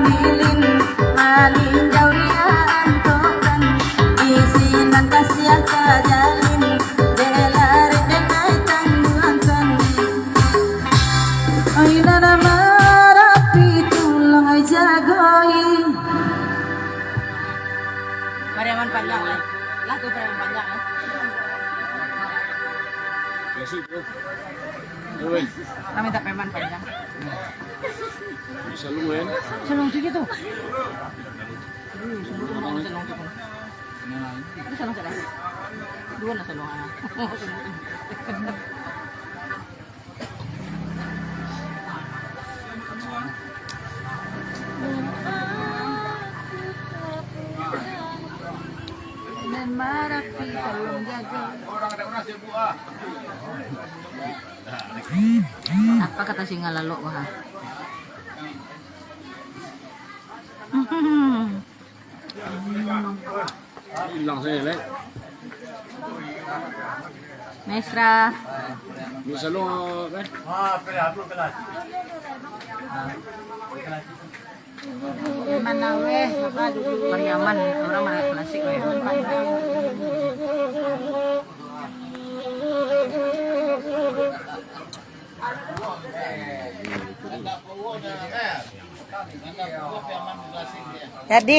milin malindaw niya antokan isinan kasya kajalin delari denay tangguansan ay nanamarapi tulang ay jagoy. Mariaman panjang lah. Lagu Mariaman panjang lah. Klasik bro. Uy, Kami tak Mariaman panjang. bisa lumayan. Salong sige to. Salong to mga salong to. Ano salong sila? Dua na salong ana. Dan marapi tolong jaga. Apa kata singa lalo ha? Hilang saya lek. Maestra. Bisa lu kan? Manawe, Mariaman, orang mana klasik Mariaman panjang. Jadi